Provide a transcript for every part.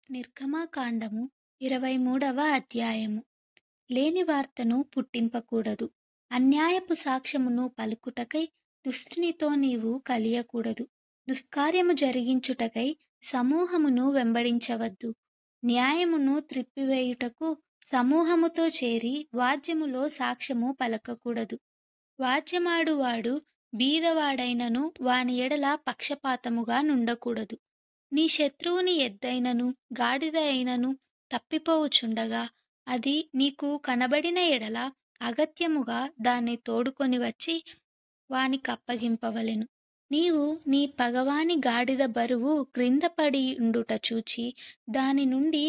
నిర్గమకాండము 23వ అధ్యాయము. లేని వార్తను పుట్టింపకూడదు. అన్యాయపు సాక్ష్యమును పలుకుటకై దుష్టునితో నీవు కలియకూడదు. దుష్కార్యము జరిగించుటకై సమూహమును వెంబడించవద్దు. న్యాయమును త్రిప్పివేయుటకు సమూహముతో చేరి వాద్యములో సాక్ష్యము పలకకూడదు. వాద్యమాడువాడు బీదవాడైనను వాని ఎడల పక్షపాతముగా నుండకూడదు. నీ శత్రువుని ఎద్దైనను గాడిద అయినను తప్పిపోవుచుండగా అది నీకు కనబడిన ఎడల అగత్యముగా దాన్ని తోడుకొని వచ్చి వానికప్పగింపవలెను. నీవు నీ పగవాని గాడిద బరువు క్రింద పడియుండుట చూచి దాని నుండి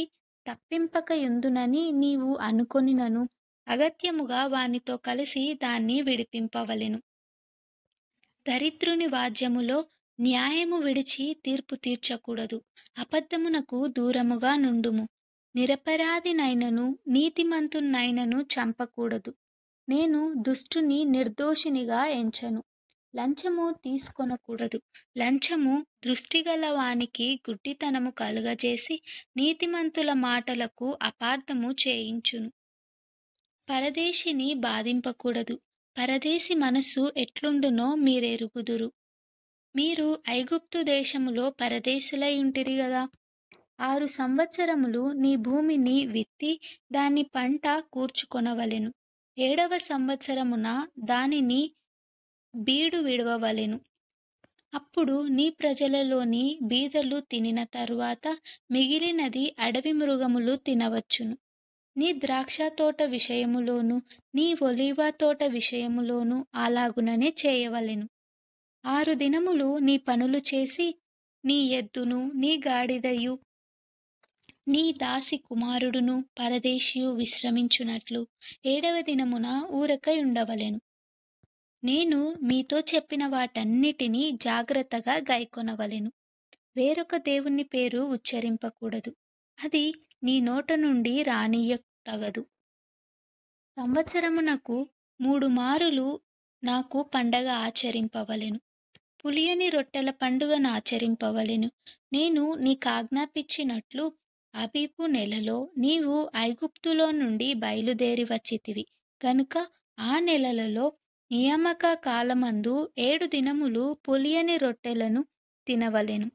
తప్పింపకయుందునని నీవు అనుకొనినను అగత్యముగా వానితో కలిసి దాన్ని విడిపింపవలెను. దరిద్రుని వాద్యములో న్యాయము విడిచి తీర్పు తీర్చకూడదు. అబద్ధమునకు దూరముగా నుండుము. నిరపరాధినైనను నీతిమంతునైనను చంపకూడదు. నేను దుష్టుని నిర్దోషినిగా ఎంచను. లంచము తీసుకొనకూడదు. లంచము దృష్టిగల వానికి గుడ్డితనము కలుగజేసి నీతిమంతుల మాటలకు అపార్థము చేయించును. పరదేశిని బాధింపకూడదు. పరదేశి మనస్సు ఎట్లుండునో మీరెరుగుదురు. మీరు ఐగుప్తు దేశములో పరదేశులై ఉంటిరి గదా. 6 సంవత్సరములు నీ భూమిని విత్తి దాని పంట కూర్చుకొనవలెను. 7వ సంవత్సరమున దానిని బీడు విడవవలెను. అప్పుడు నీ ప్రజలలోని బీదలు తినిన తరువాత మిగిలినది అడవి మృగములు తినవచ్చును. నీ ద్రాక్షతోట విషయములోను నీ ఒలీవ తోట విషయములోను అలాగుననే చేయవలెను. 6 దినములు నీ పనులు చేసి నీ ఎద్దును నీ గాడిదయు నీ దాసి కుమారుడును పరదేశియు విశ్రమించునట్లు 7వ దినమున ఊరకై ఉండవలెను. నేను మీతో చెప్పిన వాటన్నిటినీ జాగ్రత్తగా గైకొనవలెను. వేరొక దేవుని పేరు ఉచ్చరింపకూడదు. అది నీ నోట నుండి రానియ్యతగదు. సంవత్సరమునకు 3 మారులు నాకు పండగ ఆచరింపవలెను. పులియని రొట్టెల పండుగను ఆచరింపవలెను. నేను నీకాజ్ఞాపించినట్లు అబీబు నెలలో నీవు ఐగుప్తులో నుండి బయలుదేరి వచ్చితివి గనుక ఆ నెలలలో నియామక కాలమందు 7 దినములు పులియని రొట్టెలను తినవలెను.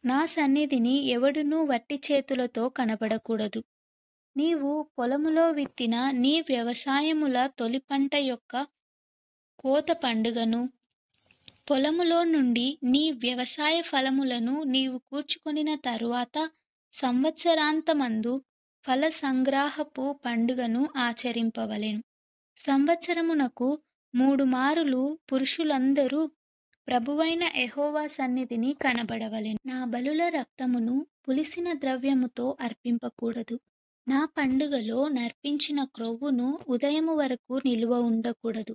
నా సన్నిధిని ఎవడునూ వట్టి చేతులతో కనబడకూడదు. నీవు పొలములో విత్తిన నీ వ్యవసాయముల తొలి పంట యొక్క కోత పండుగను, పొలములో నుండి నీ వ్యవసాయ ఫలములను నీవు కూర్చుకొనిన తరువాత సంవత్సరాంతమందు ఫల సంగ్రహపు పండుగను ఆచరింపవలెను. సంవత్సరమునకు 3 మారులు పురుషులందరూ ప్రభువైన యెహోవా సన్నిధిని కనబడవలెను. నా బలుల రక్తమును పులిసిన ద్రవ్యముతో అర్పింపకూడదు. నా పండుగలో నర్పించిన క్రొవ్వును ఉదయము వరకు నిలువ ఉండకూడదు.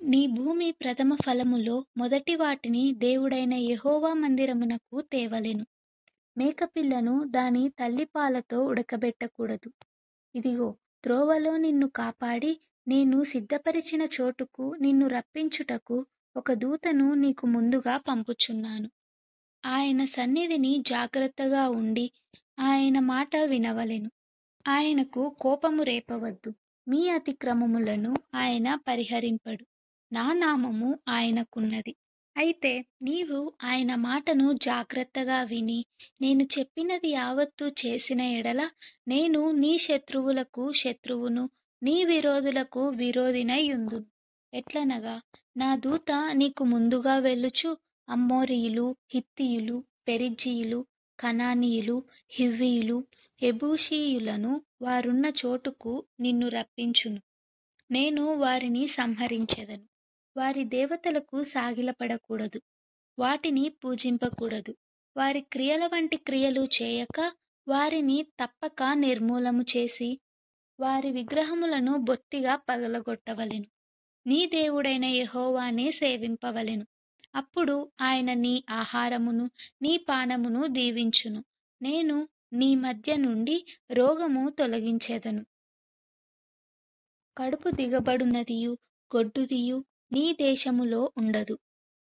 నీ భూమి ప్రథమ ఫలములో మొదటి వాటిని దేవుడైన యెహోవా మందిరమునకు తేవలెను. మేకపిల్లను దాని తల్లిపాలతో ఉడకబెట్టకూడదు. ఇదిగో, త్రోవలో నిన్ను కాపాడి నేను సిద్ధపరిచిన చోటుకు నిన్ను రప్పించుటకు ఒక దూతను నీకు ముందుగా పంపుచున్నాను. ఆయన సన్నిధిని జాగ్రత్తగా ఉండి ఆయన మాట వినవలెను. ఆయనకు కోపము రేపవద్దు. మీ అతిక్రమములను ఆయన పరిహరింపడు. నా నామము ఆయనకున్నది. అయితే నీవు ఆయన మాటను జాగ్రత్తగా విని నేను చెప్పినది యావత్తూ చేసిన ఎడల నేను నీ శత్రువులకు శత్రువును నీ విరోధులకు విరోధినై యుందును. ఎట్లనగా నా దూత నీకు ముందుగా వెళ్ళుచు అమ్మోరీయులు, హిత్తీయులు, పెరిజ్జీయులు, కనానీయులు, హివ్వీయులు, యెబూసీయులను వారున్న చోటుకు నిన్ను రప్పించును. నేను వారిని సంహరించెదను. వారి దేవతలకు సాగిలపడకూడదు. వాటిని పూజింపకూడదు. వారి క్రియల వంటి క్రియలు చేయక వారిని తప్పక నిర్మూలము చేసి వారి విగ్రహములను బొత్తిగా పగలగొట్టవలెను. నీ దేవుడైన యెహోవానే సేవింపవలెను. అప్పుడు ఆయన నీ ఆహారమును నీ పానమును దీవించును. నేను నీ మధ్య నుండి రోగము తొలగించెదను. కడుపు దిగబడునదియు గొడ్డుదియు నీ దేశములో ఉండదు.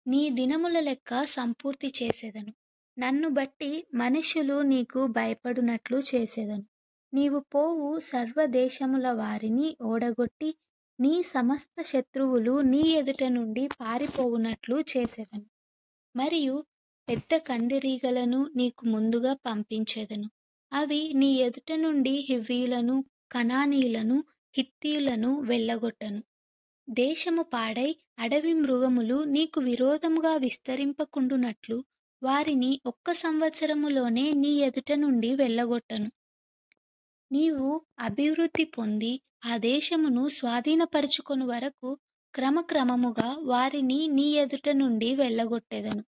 నీ దినముల లెక్క సంపూర్తి చేసెదను. నన్ను బట్టి మనుష్యులు నీకు భయపడునట్లు చేసెదను. నీవు పోవు సర్వదేశముల వారిని ఓడగొట్టి, నీ సమస్త శత్రువులు నీ ఎదుట నుండి పారిపోవునట్లు చేసెదను. మరియు పెద్ద కందిరీగలను నీకు ముందుగా పంపించెదను. అవి నీ ఎదుట నుండి హివ్వీయులను, కనానీయులను, హిత్తీయులను వెళ్ళగొట్టను. దేశము పాడై అడవి మృగములు నీకు విరోధముగా విస్తరింపకుండునట్లు వారిని ఒక్క సంవత్సరములోనే నీ ఎదుట నుండి వెళ్ళగొట్టను. నీవు అభివృద్ధి పొంది ఆ దేశమును స్వాధీనపరచుకొను వరకు క్రమక్రమముగా వారిని నీ ఎదుట నుండి వెళ్ళగొట్టెదను.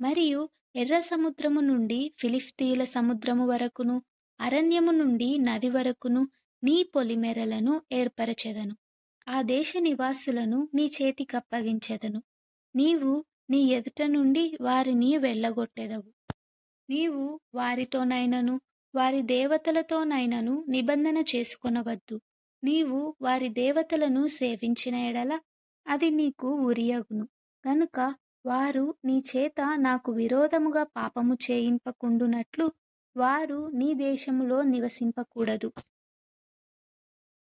మరియు ఎర్ర సముద్రము నుండి ఫిలిష్తీయుల సముద్రము వరకును, అరణ్యము నుండి నది వరకును నీ పొలిమేరలను ఏర్పరచెదను. ఆ దేశ నివాసులను నీ చేతికప్పగించెదను. నీవు నీ ఎదుట నుండి వారిని వెళ్ళగొట్టెదవు. నీవు వారితోనైనను వారి దేవతలతోనైనను నిబంధన చేసుకొనవద్దు. నీవు వారి దేవతలను సేవించిన ఎడల అది నీకు ఉరియగును. గనుక వారు నీ చేత నాకు విరోధముగా పాపము చేయింపకుండునట్లు వారు నీ దేశములో నివసింపకూడదు.